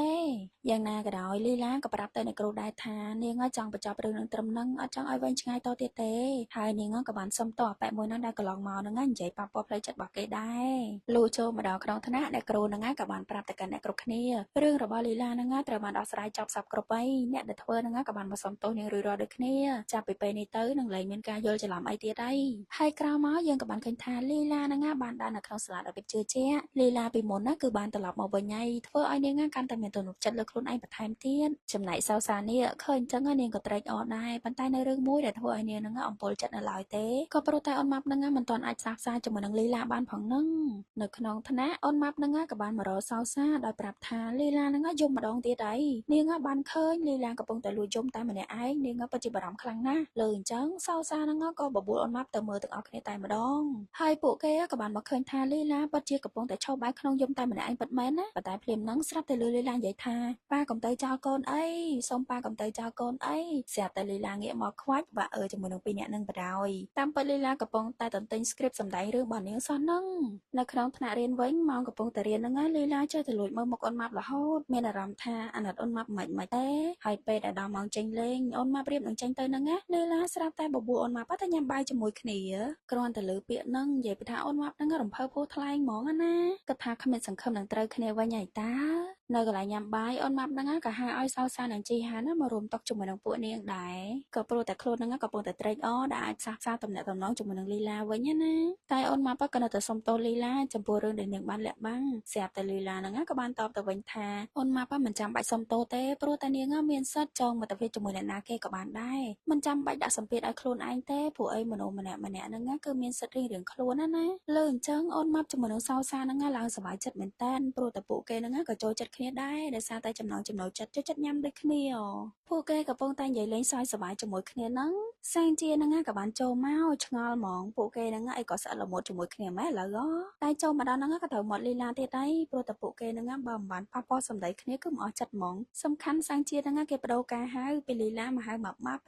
េយ៉ាងណាក៏ដោយលីឡាក៏ប្រាប់ទៅអ្នកគ្រូដែរថានាងចង់បញ្ចប់រឿងនឹងត្រឹមហ្នឹងអត់ចង់ឲ្យវែងឆ្ងាយតទៀតទេហើយនាងក៏បានសុំទោសអបិមួយហ្នឹងដែលកន្លងមកហ្នឹងនិយាយប៉ះពាល់ផ្លូវចិត្តរបស់គេដែរលុះចូលមកដល់ក្នុងថ្នាក់អ្នកគ្រូហ្នឹងក៏បានប្រាប់ទៅកាន់អ្នកគ្រប់គ្នារឿងរបស់លីឡាហ្នឹងត្រូវបានដោះស្រាយចប់សពគ្រប់ហើយអ្នកដែលធ្វើហ្នឹងក៏បានមកសុំទោសនាងរួចរាល់ដូចគ្នាចាប់ពីពេលនេះទៅនឹងលែងមានការយល់ច្រឡំអីទៀតហើយក្រោយមកយើងក៏បានឃើញថាលីឡាហ្នឹងបានដើរនៅក្នុងសាលាដោយភាពជឿជាក់លីឡាពីមុនគឺបានត្រឡប់មកវិញហើយធ្វើឲ្យនាងកាន់តែមានទំនុកចិត្តលើខ្លួនឯងបន្ថែមទៀតចំណែកសៅសានេះឃើញអញ្ចឹងនាងក៏ត្រេកអរដែរប៉ុន្តែនៅរឿងមួយដែលធ្វើឲ្យនាងហ្នឹងអំពើចិត្តនៅឡើយទេក៏ព្រោះតែអូនម៉ាប់ហ្នឹងមិនទាន់អាចផ្សះផ្សាជាមួយនឹងលីឡាបានផងហ្នឹងនៅក្នុងថ្នាក់អូនម៉ាប់ហ្នឹងក៏បានមករកសៅសាដោយប្រាប់ថាលីឡាហ្នឹងយំម្ដងទៀតហើយនាងបានឃើញលីឡាកំពុងតែលួចយំតែម្នាក់ឯងនាងពិតជាបារម្ភខ្លាំងណាស់លើអញ្ចឹងសៅសាហ្នឹងក៏បបួលអូនម៉ាប់ទៅមើលទាំងអស់គ្នាតែម្ដងហើយពួកគេក៏បានមកឃើញថាលីឡាពិតជាកំពុងតែឈប់បែកក្នុងយំតែម្នាក់ឯងពិតមែនណាប៉ុន្តែភ្លាមហ្នឹងស្រាប់តែលឺលីឡានិយាយថាប៉ាកំទៅចោលកូនអីសូមប៉ាកំទៅចោលកូនអីស្រាប់តែលីឡាងាកមកខ្វាច់បាក់ជាមួយនឹងពីរនាក់នឹងបដ ாய் តាមពិតលីឡាកំពុងតែទន្ទិញ script សម្ដែងរឿងរបស់នាងសោះហ្នឹងនៅក្នុងថ្នាក់រៀនវិញម៉ោងកំពុងតែរៀនហ្នឹងលីឡាចេះតែលួចមើលមុខអូនម៉ាប់រហូតមានអារម្មណ៍ថាអាណិតអូនម៉ាប់មិនទេហើយពេលដែលដល់ម៉ោងចេញលេងអូនម៉ាប់រៀបនឹងចេញទៅហ្នឹងលីឡាស្រាប់តែបបួលអូនម៉ាប់តែញ៉ាំបាយជាមួយគ្នាគ្រាន់តែលើពាក្យហ្នឹងនិយាយពីថាអូនម៉ាប់ហ្នឹងរំភើបហួសថ្លែងហ្មងណាគាត់ថាគ្មានសង្ឃឹមនឹងត្រូវគ្នាវិញហើយតានៅកន្លែងញ៉ាំបាយអូនម៉ាប់ហ្នឹងក៏ហៅឲ្យសៅសានិងជីហានមករួមតុជាមួយនឹងពួកនាងដែរក៏ព្រោះតែខ្លួនហ្នឹងកំពុងតែត្រេកអរដែលអាចផ្សះផ្សាទំនាក់ទំនងជាមួយនឹងលីឡាវិញណាតែអូនម៉ាប់ក៏នៅតែសុំទោសលីឡាចំពោះរឿងដែលនាងបានលាក់បាំងស្រាប់តែលីឡាហ្នឹងក៏បានតបទៅវិញថាអូនម៉ាប់មិនចាំបាច់សុំទោសទេព្រោះតែនាងមានសិទ្ធិចងមិត្តភាពជាមួយអ្នកណាគេក៏បានដែរមិនចាំបាច់ដាក់សម្ពាធឲ្យខ្លួនឯងទេព្រោះអីមនុស្សម្នាក់ហ្នឹងគឺមានសិទ្ធិរៀងៗខ្លួនណាលើអញ្ចឹងអូនម៉ាប់ជាមួយនឹងសៅសាហ្នឹងឡើងសប្បាយចិត្តមែនតើព្រោះតែពួកគេហ្នឹងក៏ចូលចិត្ត គ្នាដែរដោយសារតែចំណង់ចំណូលចិត្តចូលចិត្តញ៉ាំដូចគ្នាពួកគេកំពុងតែនិយាយលេងសើចសប្បាយជាមួយគ្នាហ្នឹងសាងជាហ្នឹងក៏បានចូលមកឆ្ងល់ហ្មងពួកគេហ្នឹងអីក៏ស្អិតល្មួតជាមួយគ្នាម៉ែឥឡូវតែចូលមកដល់ហ្នឹងក៏ត្រូវមកលីឡាទៀតហើយព្រោះតែពួកគេហ្នឹងបើមិនបានប៉ះពាល់សម្ដីគ្នាគឺមិនអស់ចិត្តហ្មងសំខាន់សាងជាហ្នឹងគេបដូរការហៅពីលីឡាមកហៅម៉ាប់ម៉ាប់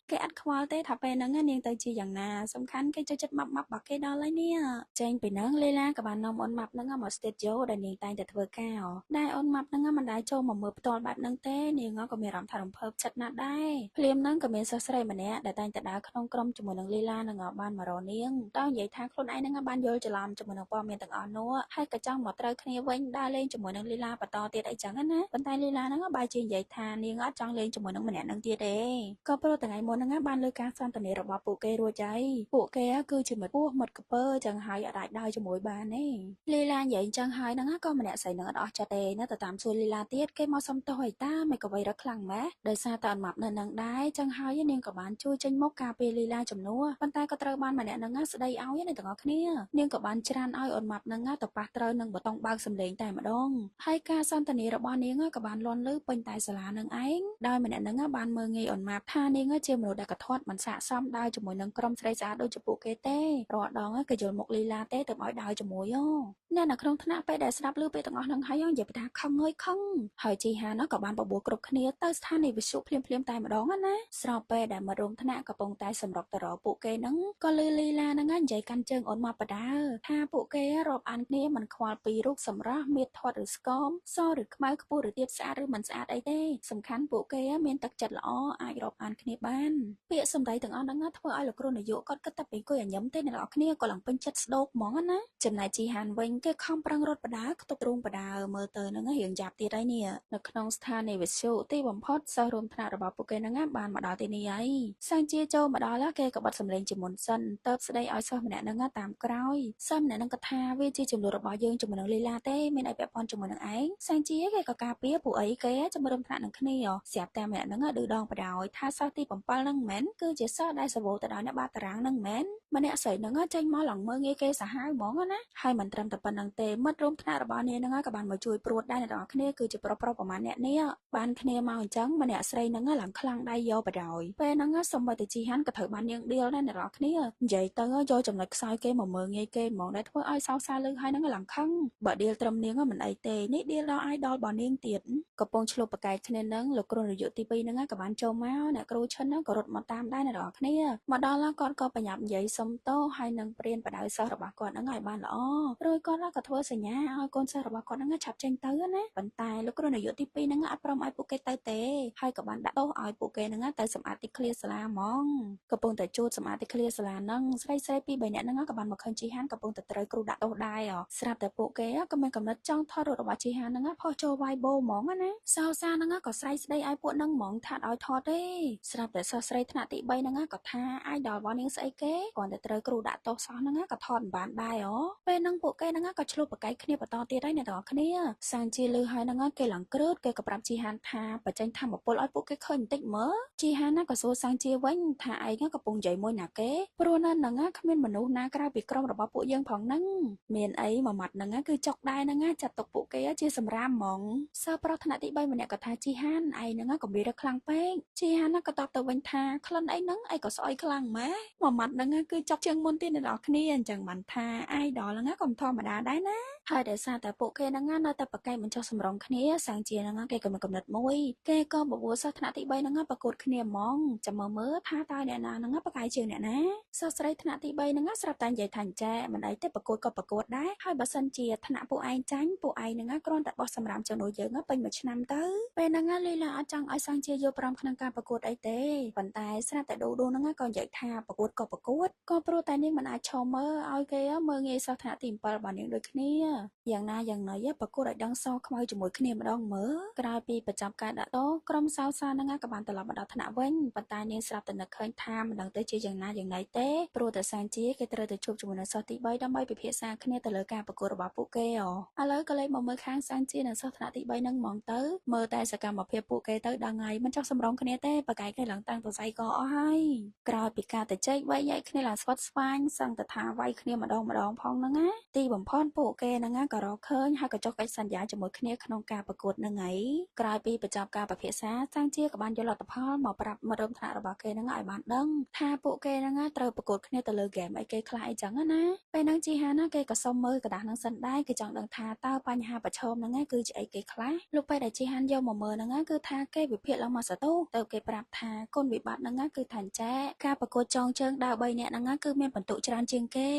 គេអត់ខ្វល់ទេថាពេលហ្នឹងនាងទៅជាយ៉ាងណាសំខាន់គេចូលចិត្តម៉ាប់ម៉ាប់របស់គេដល់ហើយនេះចេញពីហ្នឹងលីឡាក៏បាននាំអូនម៉ាប់ហ្នឹងមកស្ទូឌីយោដែលនាងតែងតែធ្វើការដែលអូនម៉ាប់ហ្នឹងមិនដែលចូលមកមើលផ្ទាល់បែបហ្នឹងទេនាងក៏មានអារម្មណ៍ថារំភើបចិត្តណាស់ដែរភ្លាមហ្នឹងក៏មានសិស្សស្រីម្នាក់ដែលតែងតែដើរក្នុងក្រុមជាមួយនឹងលីឡានឹងបានមករកនាងដោយនិយាយថាខ្លួនឯងហ្នឹងបានយល់ច្រឡំជាមួយនឹងព័ត៌មានទាំងអស់នោះហើយក៏ចង់មកត្រូវគ្នាវិញដើរលេងជាមួយនឹងលីឡាបន្តទៀតអីចឹងណាប៉ុន្តែលីឡាហ្នឹងបែរជានិយាយថានាងអត់ចង់លេងជាមួយនឹងម្នាក់ហ្នឹងទៀតទេក៏ព្រោះថ្ងៃមុនហ្នឹងបានលើការសន្ទនារបស់ពួកគេរួចហើយពួកគេគឺជាមិត្តពោះមិត្តក្ពើចឹងហើយអាចដើរជាមួយបានទេលីឡានិយាយចឹងហើយហ្នឹងក៏ម្នាក់ស្រីហ្នឹងអត់អស់ចិត្តទេនៅតែតាមសួរលីឡាទៀតគេមកសុំទោសឲ្យតាមិនក៏វៃរឹកខ្លាំងម៉េះដោយសារតែអត់ម៉ាប់នៅនឹងដែរចឹងហើយនាងក៏បានជួយចេញមកការពារលីឡាជំនួសប៉ុន្តែក៏ត្រូវបានម្នាក់ហ្នឹងស្ដីឲ្យអ្នកទាំងអស់គ្នានាងក៏បានច្រានឲ្យអូនម៉ាប់ហ្នឹងទៅប៉ះត្រូវនឹងបតុងបើកសម្លេងតែម្ដងហើយការសន្ទនារបស់នាងក៏បានលាន់លឺពេញតែសាលានឹងឯងដោយម្នាក់ហ្នឹងបានមើលងាយអូនម៉ាប់ថានាងជាមនុស្សដែលកធាត់មិនស័ក្តិសមដើរជាមួយនឹងក្រុមស្រីស្អាតដូចជាពួកគេទេរាល់ដងក៏យល់មុខលីឡាទេទៅឲ្យដើរជាមួយអ្នកនៅក្នុងថ្នាក់ពេលដែលស្ដាប់ឮពាក្យទាំងអស់ហ្នឹងហើយនិយាយថាខឹងហើយជីហានក៏បានបបួលគ្រប់គ្នាទៅស្ថានីយវិទ្យុភ្លាមតែម្ដងណាស្របពេលដែលមករួមថ្នាក់កំពុងតែសម្រុកទៅរកពួកគេហ្នឹងក៏លឺលីឡាហ្នឹងនិយាយកាន់ជើងអូនមកបដាថាពួកគេរាប់អានគ្នាមិនខ្វល់ពីរូបសម្រស់មាឌធាត់ឬស្គមសឬខ្មៅខ្ពស់ឬទាបស្អាតឬមិនស្អាតអីទេសំខាន់ពួកគេមានទឹកចិត្តល្អអាចរាប់អានគ្នាបានពាក្យសម្ដីទាំងអស់ហ្នឹងធ្វើឲ្យលោកគ្រូនាយកគាត់គិតតែពីអង្គុយញញឹមទេអ្នកនរគ្នាក៏ឡើងពេញចិត្តស្ដោកហ្មងណាចំណែកជីហានវិញគេខំប្រឹងរត់បដាខ្ទប់ទ្រូងបដាមើលទៅហ្នឹងរៀងយ៉ាប់ទៀតហើយនេះនៅក្នុងស្ថានីយវិទ្យុទីបំផុតសិស្សរួមថ្នាក់របស់ពួកគេហ្នឹងបានមកដល់ទីនេះហើយសាំងជាចូលមកដល់គេក៏បិទសម្លេងជាមុនសិនទៅស្ដីឲ្យសិស្សម្នាក់ហ្នឹងតាមក្រោយសិស្សម្នាក់ហ្នឹងក៏ថាវាជាចំនួនរបស់យើងជាមួយនឹងលីឡាទេមានអីពាក់ព័ន្ធជាមួយនឹងឯងសាំងជាគេក៏ការពារពួកអីគេចាំរួមថ្នាក់នឹងគ្នាស្រាប់តែម្នាក់ហ្នឹងឌឺដងបដ ாய் ថាសិស្សទី7ហ្នឹងមិនមែនគឺជាសិស្សដែលសវោទៅដល់អ្នកបាតតារាងហ្នឹងមិនមែនម្នាក់ស្រីហ្នឹងចេញមកឡងមើលងាយគេសាហាវហ្មងណាហើយមិនត្រឹមតែប៉ុណ្្នឹងទេមិត្តរួមថ្នាក់របស់នាងហ្នឹងក៏បានមកជួយព្រួតដែរអ្នកនរគ្នាគឺជាប្រុសប្រហែលអ្នកនេះបានគ្នាមកអញ្ចឹងម្នាក់ស្រីហ្នឹងឡើងខ្លាំងដៃយកបដ ாய் ពេលហ្នឹងសម្បីតែជីហានក៏ត្រូវបាននាងដៀលដែរអ្នកនរគ្នានិយាយទៅយកចំណុចខ្សោយគេមកមើលងាយគេហ្មងដែលធ្វើឲ្យសោកសាលឺហើយហ្នឹងឡើងខឹងបើដៀលត្រឹមនាងមិនអីទេនេះដៀលដល់អាយដលរបស់នាងទៀតកំពុងឆ្លុះប្រកែកគ្នាហ្នឹងលោកគ្រូនាយកទី2ហ្នឹងក៏បានចូលមកអ្នកគ្រូឈិនហ្នឹងក៏រត់មកតាមដែរអ្នកនរគ្នាមកដល់គាត់ក៏បញ្ញាប់និយាយសុំទោសហើយនឹងព្រានបដៅសិស្សរបស់គាត់ហ្នឹងឲ្យបានល្អរួចគាត់ក៏ធ្វើសញ្ញាឲ្យកូនសិស្សរបស់គាត់ហ្នឹងឆាប់ចេញទៅណាប៉ុន្តែលោកគ្រូនាយកទី2ហ្នឹងអត់ព្រមឲ្យពួកគេទៅទេហើយក៏បានដាក់ទោសឲ្យពួកគេហ្នឹងទៅសម្អាតទីឃ្លាសាលាហ្មងកំពុងតែជួតសម្អាតទីឃ្លាសាលាហ្នឹងស្រី2 3នាក់ហ្នឹងក៏បានមកឃើញជីហានកំពុងតែត្រូវគ្រូដាក់ទោសដែរស្រាប់តែពួកគេក៏មានកំណត់ចង់ថតរូបរបស់ជីហានហ្នឹងផុសចូលវាយបោហ្មងណាសោសាហ្នឹងក៏ស្រែកស្ដីឲ្យពួកហ្នឹងហ្មងថាឲ្យថតទេស្រាប់តែសិស្សស្រីថ្នាក់ទី3ហ្នឹងក៏ថាអាយដល់របស់នាងស្អីគេគ្រាន់តែត្រូវគ្រូដាក់ទោសសោះហ្នឹងក៏ថតមិនបានដែរពេលហ្នឹងពួកគេហ្នឹងក៏ឆ្លុះប្រកែកគ្នាបន្តទៀតហើយអ្នកទាំងអស់គ្នាសាំងជាលឺហើយហ្នឹងគេឡើងក្រឺតគេក៏ប្រាប់ជីហានថាបញ្ចេញធម្មពលឲ្យពួកគេឃើញបន្តិចមើលជីហានណាក៏សួរសាំងជាវិញថាឯងកំពុងនិយាយមួយណាគេព្រោះនៅហ្នឹងគ្មានមនុស្សណាក្រៅពីក្រុមរបស់ពួកយើងផងហ្នឹងមានអីមួយម៉ាត់ហ្នឹងគឺចុកដែរហ្នឹងចាត់ទុកពួកគេជាសម្រាមហ្មងសិស្សប្រុសថ្នាក់ទី3ម្នាក់ក៏ថាជីហានឯងហ្នឹងកុំវារឹកខ្លាំងពេកជីហានណាក៏តបទៅវិញថាក្លិនអីហ្នឹងឯងក៏ស្អុយខ្លាំងម៉េះមួយម៉ាត់ហ្នឹងគឺចុកជាងមុនទៀតអ្នកនរគ្នាអញ្ចឹងបានថាអាយដល់ហ្នឹងក៏ធម្មតាដែរណាហើយដោយសារតែពួកគេហ្នឹងនៅតែប្រកែកមិនចុះសម្រងគ្នាសាំងជាហ្នឹងគេក៏មានកំណត់មួយគេក៏បបួលសិស្សថ្នាក់ទី3ហ្នឹងប្រកួតគ្នាហ្មងចាំមើលថាតើអ្នកណាហ្នឹងប្រកែកជាងអ្នកណាសិស្សស្រីថ្នាក់ទី3ហ្នឹងស្រាប់តែនិយាយថាចែមិនអីទេប្រកួតក៏ប្រកួតដែរហើយបើសិនជាថ្នាក់ពួកឯងចាញ់ពួកឯងហ្នឹងគ្រាន់តែបោះសម្រាមចំនួនយើងពេញមួយឆ្នាំទៅពេលហ្នឹងលីឡាអត់ចង់ឲ្យសាំងជាយកប្រំក្នុងការប្រកួតអីទេប៉ុន្តែស្រាប់តែដូហ្នឹងក៏និយាយថាប្រកួតក៏ប្រកួតក៏ព្រោះតែនាងមិនអាចឈរមើលឲ្យគេមើលងាយសិស្សថ្នាក់ទី7របស់នាងដូចគ្នាយ៉ាងណាយ៉ាងណីប្រកួតឲ្យដឹងសខ្មៅជាមួយគ្នាម្ដងមើលក្រោយពីបញ្ចប់ការដាក់ទោសក្រុមសោសាហ្នឹងក៏បានត្រឡប់មកដល់ថ្នាក់វិញប៉ុន្តែនាងស្រាប់តែនឹកឃើញថាមិនដឹងទៅជាយ៉ាងណាយ៉ាងណីទេព្រោះតែសាំងជាគេត្រូវទៅជួបជាមួយនឹងសិស្សទី3ដើម្បីពិភាក្សាគ្នាទៅលើការប្រកួតរបស់ពួកគេឥឡូវក៏លេចមកមើលខាងសាំងជានិងសិស្សថ្នាក់ទី3ហ្នឹងហ្មងទៅមើលតែសកម្មភាពពួកគេទៅដឹងហើយមិនចោះសម្រងគ្នាទេប្រកែកគ្នាឡើងតាំងសរសៃកអស់ហើយក្រោយពីការទៅជែកវែកញែកគ្នាឡើង ស្វិតស្វាញសឹងតែថាវាយគ្នាម្ដងផងហ្នឹងណាទីបំផុតពួកគេហ្នឹងណាក៏រកឃើញហើយក៏ចុះកិច្ចសន្យាជាមួយគ្នាក្នុងការប្រកួតហ្នឹងហើយក្រោយពីបញ្ចប់ការពិភាក្សាសាំងជាក៏បានយកលទ្ធផលមកប្រាប់មិត្តរួមថ្នាក់របស់គេហ្នឹងឲ្យបានដឹងថាពួកគេហ្នឹងណាត្រូវប្រកួតគ្នាទៅលើហ្គេមអីគេខ្លះអីចឹងណាពេលហ្នឹងជីហានណាគេក៏សុំមើលกระดาษហ្នឹងសិនដែរគេចង់ដឹងថាតើបញ្ហាប្រឈមហ្នឹងណាគឺជាអីគេខ្លះលោកពេលដែលជីហានយកមកមើលហ្នឹងណាគឺថាគេវិភាគឡើងមកសតោទៅគេប្រាប់ថាគុណវិបត្តិហ្នឹងណាគឺថាអញ្ចេះការប្រកួតចងជើងដើរ3នាក់ហ្នឹងណាគឺមានបន្ទុកច្រើនជាងគេ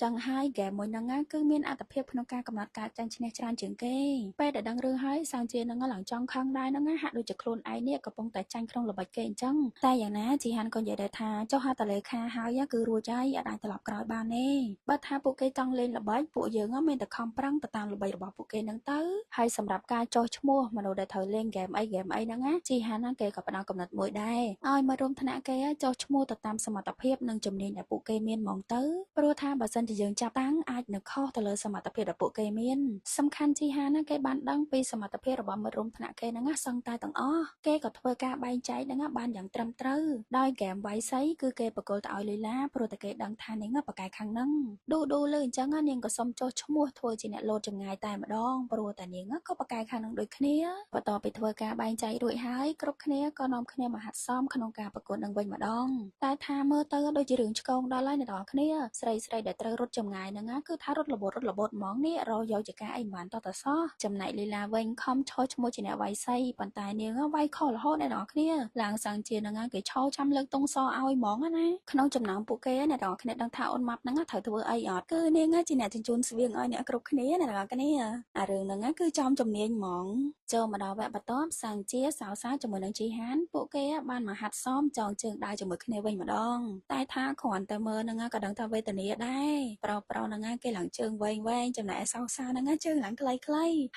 ចឹងហើយហ្គេមមួយហ្នឹងណាគឺមានអត្ថប្រយោជន៍ក្នុងការកំណត់ការចាញ់ឈ្នះច្រើនជាងគេពេលដែលដឹងរឿងហើយសាំងជាហ្នឹងឡើងចង់ខឹងដែរហ្នឹងណាហាក់ដូចជាខ្លួនឯងនេះកំពុងតែចាញ់ក្នុងល្បិចគេអញ្ចឹងតែយ៉ាងណាជីហានក៏និយាយដែរថាចុះហៅតលេខាហើយគឺរួចហើយអាចត្រឡប់ក្រោយបានទេបើថាពួកគេចង់លេងល្បិចពួកយើងមានតែខំប្រឹងទៅតាមល្បិចរបស់ពួកគេហ្នឹងទៅហើយសម្រាប់ការចោះឈ្មោះមនុស្សដែលត្រូវលេងហ្គេមអីហ្នឹងណាជីហានណាគេក៏ផ្ដល់កំណត់មួយដែរឲ្យមករួមថ្នាក់គេចោះឈ្មោះទៅតាមសមត្ថភាពនិងជំនាញដែលពួកគេមានហ្មងទៅព្រោះថាបើសិនជាយើងចាប់តាំងអាចនឹងខុសទៅលើសមត្ថភាពដែលពួកគេមានសំខាន់ជីហានណាគេបានដឹងពីសមត្ថភាពរបស់មិត្តរួមថ្នាក់គេហ្នឹងណាសឹងតែទាំងអស់គេក៏ធ្វើការបែងចែកហ្នឹងណាបានយ៉ាងត្រឹមត្រូវដោយហ្គេមវាយសីគឺគេបកគលទៅឲ្យលីឡាព្រោះតែគេដឹងថានាងបកែខាងហ្នឹងឌូលើអញ្ចឹងនាងក៏សុំចុះឈ្មោះធ្វើជាអ្នកលោតចម្ងាយតែម្ដងព្រោះតែនាងក៏បកែខាងហ្នឹងដូចគ្នាបន្ទាប់ពីធ្វើការបែងចែករួចហើយគ្រប់គ្នាក៏នាំគ្នាមកហាត់សមក្នុងការប្រកួតនឹងវិញម្ដងតែថាមើលទៅដូចជារឿងឆ្កងដល់ហើយអ្នកនរគ្នាស្រីដែលត្រូវរត់ចម្ងាយហ្នឹងគឺថារត់របត់ហ្មងនេះរយកចការអីមិនបានតតសោះចំណែកលីឡាវិញខំឈរឈ្មោះជាអ្នកវាយសីប៉ុន្តែនាងវាយខុសរហូតអ្នកនរគ្នាឡើងសាំងជាហ្នឹងគេឈរចាំលើកទង់សឲ្យហ្មងណាក្នុងចំណោមពួកគេអ្នកនរគ្នាដឹងថាអូនម៉ាប់ហ្នឹងត្រូវធ្វើអីអត់គឺនាងជាអ្នកជញ្ជូនស្បៀងឲ្យអ្នកគ្រប់គ្នាអ្នកនរគ្នាអារឿងហ្នឹងគឺចំជំនាញហ្មងចូលមកដល់វគ្គបន្ទាប់សាំងជាសៅសាជាមួយនឹងជីហានពួកគេបានមកហាត់សមចងជើងដើរជាមួយគ្នាវិញម្ដងតែថាគ្រាន់តែមើលហ្នឹងក៏ដឹងថាវេទនាដែរប្រុសហ្នឹងគេឡើងជើងវែងចំណែកសៅសាហ្នឹងជើងឡើងខ្លី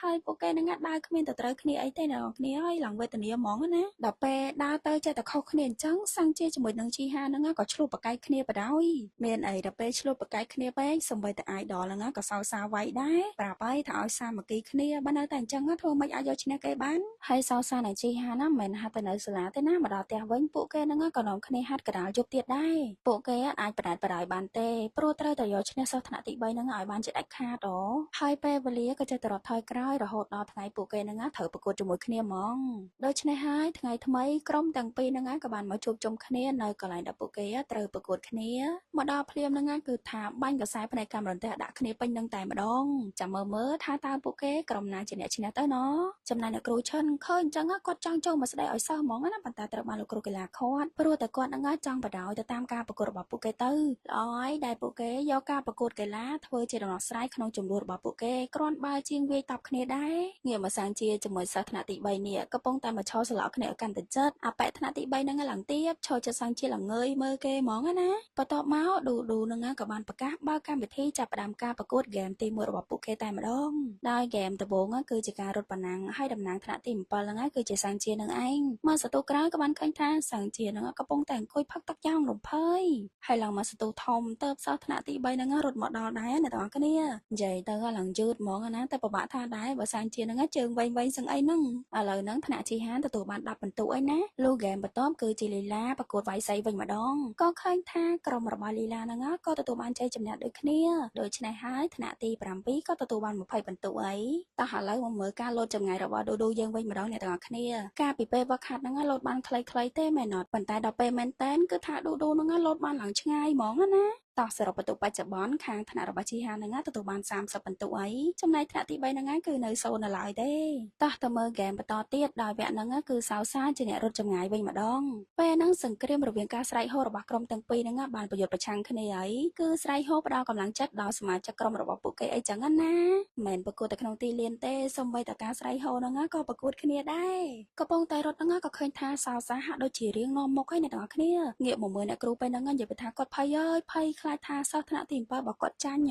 ហើយពួកគេហ្នឹងដើរគ្មានទៅត្រូវគ្នាអីទេអ្នកនរគ្នាហើយឡើងវេទនាហ្មងណាដល់ពេលដើរទៅចេះតែខុសគ្នាអញ្ចឹងសាំងជាជាមួយនឹងជីហានហ្នឹងក៏ឆ្លោះប្រកែកគ្នាបដ ாய் មានអីដល់ពេលឆ្លោះប្រកែកគ្នាពេកសំបីតែអាយដល់ហ្នឹងក៏សៅសាវាយដែរប្រាប់ឲ្យថាឲ្យសាមគ្គីគ្នាបើនៅតែអញ្ចឹងធ្វើមិនអាចយកឈ្នះគេបានហើយសៅសានិងជីហានណាមិនហាត់ទៅនៅសាលាទេណាមកដល់ផ្ទះវិញពួកគេហ្នឹងក៏នាំគ្នាហាត់កដាលយប់ទៀតដែរពួកគេអាចបដាយបានទេព្រោះត្រូវតែយកឈ្នះសិស្សថ្នាក់ទី3ហ្នឹងឲ្យបានជាដាច់ខាតហើយពេលវេលាក៏ចេះតែរត់ថយក្រោយរហូតដល់ថ្ងៃពួកគេហ្នឹងត្រូវប្រកួតជាមួយគ្នាហ្មងដូច្នេះហើយថ្ងៃថ្មីក្រុមទាំងពីរហ្នឹងក៏បានមកជួបជុំគ្នានៅកន្លែងដែលពួកគេត្រូវប្រកួតគ្នាមកដល់ភ្លាមហ្នឹងគឺថាបាញ់កសែផ្នែកកាមេរ៉ាដាក់គ្នាពេញនឹងតែម្ដងចាំមើលថាតើពួកគេក្រុមណាជាអ្នកឈ្នះទៅណចំណែកអ្នកគ្រូឈិនឃើញអញ្ចឹងគាត់ចង់ចូលមកស្ដីឲ្យសិស្សហ្មងណាប៉ុន្តែត្រូវបានលោកគ្រូកីឡាខាត់ព្រោះតែគាត់ហ្នឹងចង់បដ ாய் ទៅតាមការប្រកួតរបស់ពួកគេទៅល្អហើយដែលពួកគេយកការប្រកួតកីឡាធ្វើជាដំណោះស្រាយក្នុងចំនួនរបស់ពួកគេគ្រាន់បើជាងវាយតប់គ្នាដែរងាកមកសាំងជាជាមួយសិស្សថ្នាក់ទី3នេះកំពុងតែមកឈរស្លោកគ្នាឲ្យកាន់តែចិត្តអាប៉ែថ្នាក់ទី3ហ្នឹងឡើងទៀតឈរចិត្តសាំងជាល្ងើយមើលគេហ្មងណាបន្ទាប់មកឌូហ្នឹងក៏បានប្រកាសបើកកម្មវិធីចាប់ផ្ដើមការប្រកួតហ្គេមទី1របស់ពួកគេតែម្ដងដោយហ្គេមដំបូងគឺជាការរត់ប៉ណ្ណាំងហើយតំណាងថ្នាក់ទី7ហ្នឹងគឺជាសាំងជានឹងឯងមកសតូក្រោយក៏បានឃើញថាសាំងជាហ្នឹងកំពុងតែអង្គុយផឹកទឹកយ៉ាងរំភើយហើយឡើងមកសតូធំទៅសិស្សថ្នាក់ទី3ហ្នឹងរត់មកដល់ដែរអ្នកទាំងអស់គ្នានិយាយទៅឡើងយឺតហ្មងណាតែពិបាកថាដែរបើសាំងជាហ្នឹងជើងវែងសឹងអីហ្នឹងឥឡូវហ្នឹងថ្នាក់ជីហានទទួលបាន10បន្ទុកអីណាលូហ្គេមបន្ទាប់គឺជាលីឡាប្រកួតវាយសីវិញម្ដងក៏ឃើញថាក្រុមរបស់លីឡាហ្នឹងក៏ទទួលបានជ័យជំនះដូចគ្នាដូច្នេះហើយថ្នាក់ទី7ក៏ទទួលបាន20បន្ទុកអីតោះឥឡូវមកមើលការលោតចម្ងាយរបស់ឌូយើងវិញម្ដងអ្នកទាំងអស់គ្នាការពីពេលវឹកហាត់ហ្នឹងលោតបានខ្លីៗទេមែនអត់ប៉ុន្តែដល់ពេលមែនតែនគឺថាឌូហ្នឹងលោតបានឡើងឆ្ងាយហ្មងណាតោះសរុបបន្ទុកបច្ចុប្បន្នខាងថ្នាក់របស់ជីហានហ្នឹងទទួលបាន30បន្ទុកអីចំណែកថ្នាក់ទី3ហ្នឹងគឺនៅសូននៅឡើយទេតោះទៅមើលហ្គេមបន្តទៀតដោយវគ្គហ្នឹងគឺសៅសាជាអ្នករត់ចម្ងាយវិញម្ដងពេលហ្នឹងសង្គ្រាមរវាងការស្រែកហូរបស់ក្រុមទាំងពីរហ្នឹងបានប្រយុទ្ធប្រឆាំងគ្នាហើយគឺស្រែកហូផ្ដល់កម្លាំងចិត្តដល់សមាជិកក្រុមរបស់ពួកគេអីចឹងណាមិនប្រកួតតែក្នុងទីលានទេសូម្បីតែការស្រែកហូហ្នឹងក៏ប្រកួតគ្នាដែរកំពុងតែរត់ហ្នឹងក៏ឃើញថាសៅសាហាក់ដូចជារៀងនាំមុខហើយអ្នកទាំងអស់គ្នាងាកមកមើលអ្នកគ្រូពេលហ្នឹងនិយាយថាគាត់ភ័យខ្លាចថាសិស្សថ្នាក់ទី7របស់គាត់ចាញ់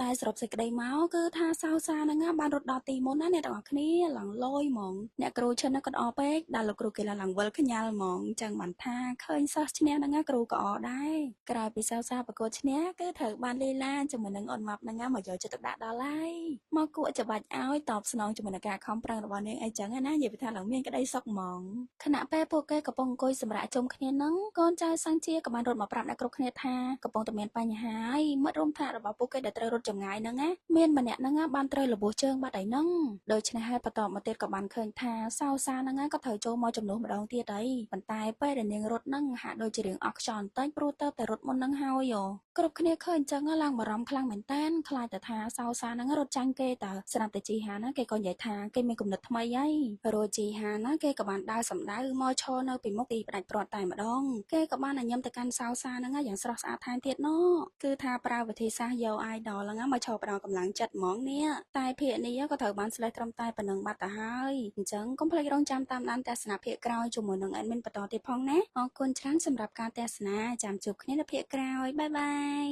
តែសរុបសេចក្តីមកគឺថាសោសាហ្នឹងបានរត់ដល់ទីមុនណាអ្នកទាំងអស់គ្នាឡើងលយហ្មងអ្នកគ្រូឈិនក៏អពេកដល់លោកគ្រូកីឡាឡើងវិលខ្ញាល់ហ្មងចឹងបានថាឃើញសិស្សឈ្នះហ្នឹងគ្រូក៏អដែរក្រោយពីសោសាប្រកួតឈ្នះគឺត្រូវបានលីឡាជាមួយនឹងអូនម៉ាប់ហ្នឹងមកយកចិត្តទុកដាក់ដល់ហើយមកគួរច្បាច់ឲ្យតបស្នងជាមួយនឹងការខំប្រឹងរបស់នាងអីចឹងណានិយាយថាឡើងមានក្តីសុខហ្មងខណៈពេលពួកគេកំពុងអង្គុយសម្រាកជុំគ្នាហ្នឹងកូនចៅសង្ជាក៏បានរត់មកប្រាប់អ្នកគ្រប់គ្នាថាកំពុងតែមានបញ្ហាហើយមិត្តរួមថ្នាក់របស់ពួកគេដែលត្រូវរត់ចម្ងាយហ្នឹងណាមានម្នាក់ហ្នឹងបានត្រូវរបួសជើងបាត់ហើយហ្នឹងដូច្នេះហើយបន្តមកទៀតក៏បានឃើញថាសោសាហ្នឹងក៏ត្រូវចូលមកជំនួសម្ដងទៀតហើយប៉ុន្តែពេលដែលនាងរត់ហ្នឹងហាក់ដូចជារឿងអស់ខ្យល់បន្តិចព្រោះទៅតែរត់មុនហ្នឹងហើយគ្រប់គ្នាឃើញអញ្ចឹងឡើងបារម្ភខ្លាំងមែនតើខ្លាចតែថាសោសាហ្នឹងរត់ចាញ់គេតើស្រាប់តែជីហាណាគេក៏និយាយថាគេមានគំនិតថ្មីហើយរួចជីហាណាគេក៏បានដើរសម្ដៅមកឈរនៅពីមុខទីផ្ដាច់ព្រាត់តែម្ដងគេក៏បានញញឹមទៅកាន់សោសាហ្នឹងយ៉ាងស្រស់ស្អាតថែមទៀតណគឺថាប្រើវិធីសាស្ត្រយក idol ហ្នឹងមកឈរផ្ដល់កម្លាំងចិត្តហ្មងនេះតែភាគនេះក៏ត្រូវបានស្លេះត្រឹមតែប៉ុណ្ណឹងបាត់ទៅហើយអញ្ចឹងកុំភ្លេចរងចាំតាមដានទស្សនាភាគក្រោយជាមួយនឹង admin បន្តទៀតផងណាអរគុណច្រើនសម្រាប់ការទស្សនាចាំជួបគ្នានៅភាគក្រោយបាយបាយ